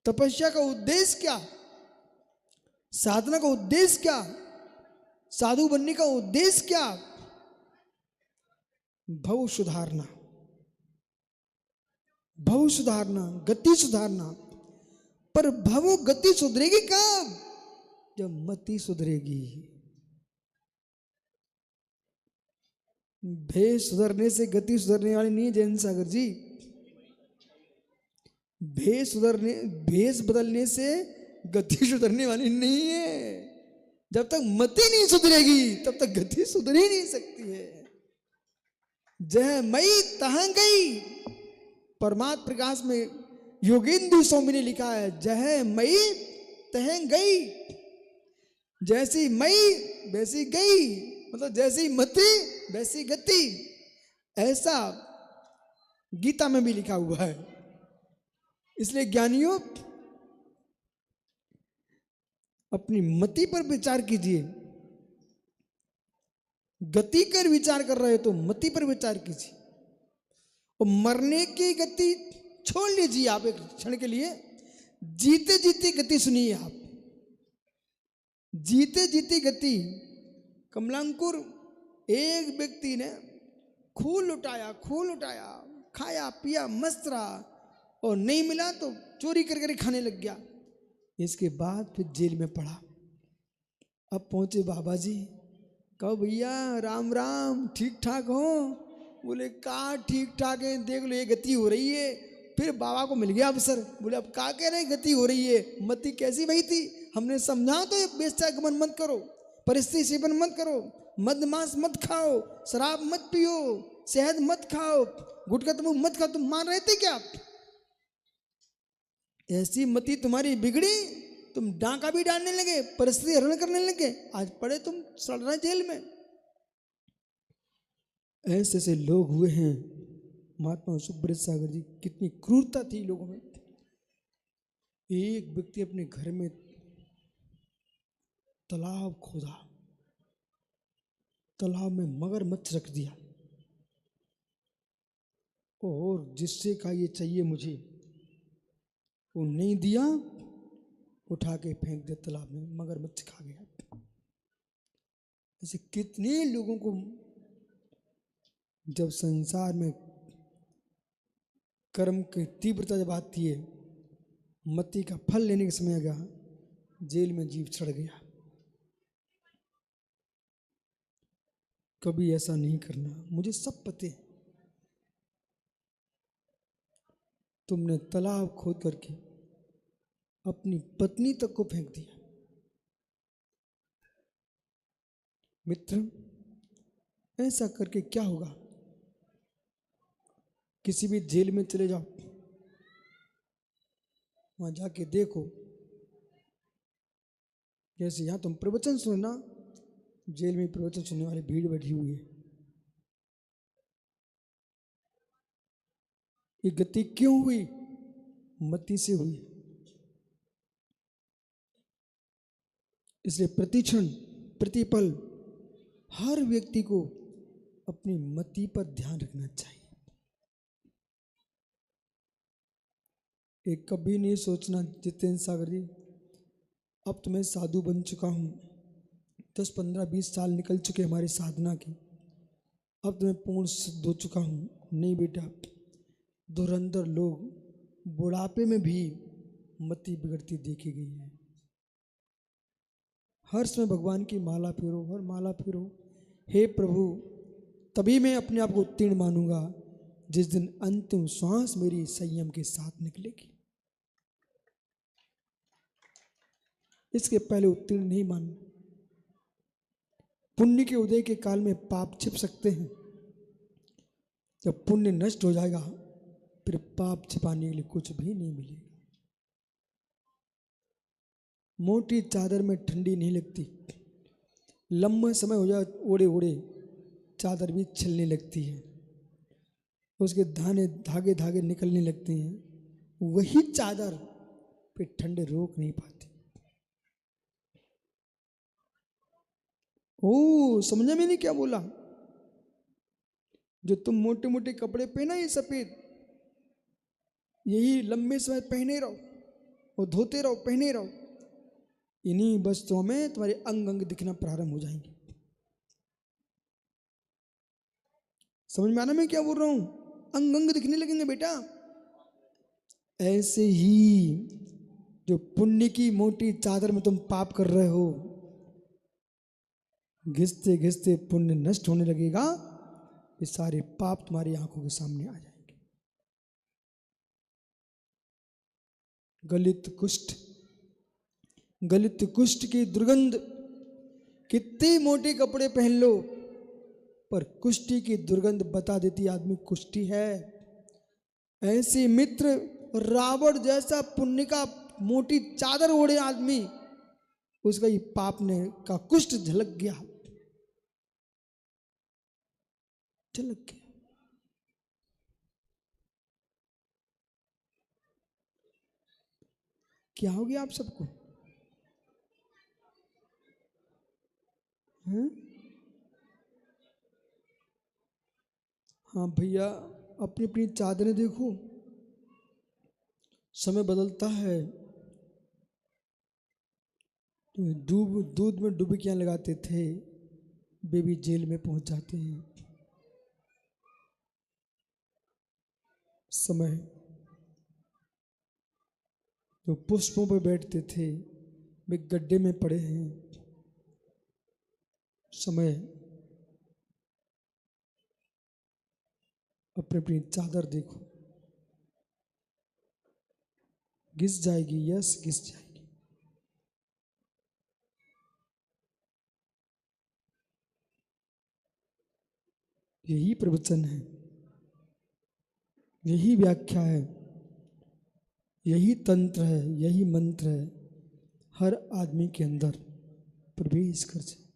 तपस्या का उद्देश्य क्या, साधना का उद्देश्य क्या, साधु बनने का उद्देश्य क्या? भव सुधारना, भव सुधारना, गति सुधारना। पर भव गति सुधरेगी कब? जब मति सुधरेगी। भेष सुधरने से गति सुधरने वाली नहीं है जैन सागर जी। भेष बदलने से गति सुधरने वाली नहीं है। जब तक मति नहीं सुधरेगी तब तक गति सुधर ही नहीं सकती है। जह मई तहाँ गई, परमात्म प्रकाश में योगेंद्र स्वामी ने लिखा है, जह मई तह गई, जैसी मई वैसी गई, मतलब जैसी मति वैसी गति। ऐसा गीता में भी लिखा हुआ है। इसलिए ज्ञानियों अपनी मति पर विचार कीजिए। गति कर विचार कर रहे हो तो मति पर विचार कीजिए। और मरने की गति छोड़ लीजिए आप एक क्षण के लिए, जीते जीते गति सुनिए आप। जीते जीते गति। कमलांकुर एक व्यक्ति ने खून लुटाया, खाया पिया मस्त रहा, और नहीं मिला तो चोरी करके खाने लग गया। इसके बाद फिर जेल में पड़ा। अब पहुंचे बाबा जी, कहो भैया राम राम, ठीक ठाक हो? बोले का ठीक ठाक है, देख लो ये गति हो रही है। फिर बाबा को मिल गया अवसर, बोले अब का कह रहे गति हो रही है, मति कैसी भई थी? हमने समझा तो वेश्यागमन मत करो, परिस्थिति सेवन मत करो, मद मांस मत खाओ, शराब मत पियो, शहद मत खाओ, गुटखा तंबाकू मत खाओ। तुम मान रहे थे क्या? ऐसी मति तुम्हारी बिगड़ी, तुम डांका भी डालने लगे, परिस्थिति हरण करने लगे, आज पड़े तुम सड़ रहे जेल में। ऐसे ऐसे लोग हुए हैं। महात्मा सुब्रत सागर जी, कितनी क्रूरता थी लोगों में। एक व्यक्ति अपने घर में तालाब खोदा, तालाब में मगरमच्छ रख दिया, और जिससे कहा ये चाहिए मुझे, वो नहीं दिया, उठा के फेंक दे तालाब में, मगरमच्छ खा गया। ऐसे कितने लोगों को जब संसार में कर्म की तीव्रता जब आती है, मति का फल लेने के समय आ गया, जेल में जीव सड़ गया। कभी ऐसा नहीं करना, मुझे सब पते। तुमने तालाब खोद करके अपनी पत्नी तक को फेंक दिया। मित्र, ऐसा करके क्या होगा? किसी भी जेल में चले जाओ, वहां जाके देखो, जैसे यहां तुम प्रवचन सुनना, जेल में प्रवचन सुनने वाली भीड़ बैठी हुई है। ये गति क्यों हुई? मति से हुई। इसलिए प्रतिक्षण प्रतिपल हर व्यक्ति को अपनी मति पर ध्यान रखना चाहिए। एक कभी नहीं सोचना जितेंद्र सागर जी, अब तो मैं साधु बन चुका हूँ, 10, 15, 20 साल निकल चुके हमारी साधना की, अब तो मैं पूर्ण सिद्ध हो चुका हूँ। नहीं बेटा, धुरंधर लोग बुढ़ापे में भी मति बिगड़ती देखी गई है। हर समय भगवान की माला फेरो, हर माला फेरो, हे प्रभु, तभी मैं अपने आप को उत्तीर्ण मानूंगा जिस दिन अंतिम श्वास मेरी संयम के साथ निकलेगी। इसके पहले उत्तीर्ण नहीं मानना। पुण्य के उदय के काल में पाप छिप सकते हैं, जब पुण्य नष्ट हो जाएगा फिर पाप छिपाने के लिए कुछ भी नहीं मिलेगा। मोटी चादर में ठंडी नहीं लगती, लंबा समय हो जाए ओढ़े ओढ़े चादर भी छिलने लगती है, उसके धागे धागे निकलने लगते हैं। वही चादर पे ठंडे रोक नहीं पाती। ओ, समझा मैंने क्या बोला? जो तुम मोटे मोटे कपड़े पहना, ये सफेद, यही लंबे समय पहने रहो, और धोते रहो, पहने रहो। इन्हीं वस्त्रों में तुम्हारे अंग अंग दिखना प्रारंभ हो जाएंगे। समझ में आना मैं क्या बोल रहा हूं? अंग अंग दिखने लगेंगे बेटा। ऐसे ही जो पुण्य की मोटी चादर में तुम पाप कर रहे हो, घिसते घिसते पुण्य नष्ट होने लगेगा, ये सारे पाप तुम्हारी आंखों के सामने आ जाएंगे। गलित कुष्ठ, गलित कुष्ठ की दुर्गंध, कितने मोटे कपड़े पहन लो पर कुष्ठी की दुर्गंध बता देती आदमी कुष्ठी है। ऐसे मित्र, रावण जैसा पुण्य का मोटी चादर ओढ़े आदमी, उसका ये पाप ने का कुष्ठ झलक गया, झलक गया। क्या हो गया आप सबको? हैं? हाँ भैया, अपनी अपनी चादरें देखो, समय बदलता है। दूध में डुबकियां लगाते थे, बेबी जेल में पहुंच जाते हैं। समय, जो पुष्पों पर बैठते थे वे गड्ढे में पड़े हैं। समय, अपनी अपनी चादर देखो, घिस जाएगी, यस घिस जाएगी। यही प्रवचन है, यही व्याख्या है, यही तंत्र है, यही मंत्र है। हर आदमी के अंदर प्रवेश कर जाए।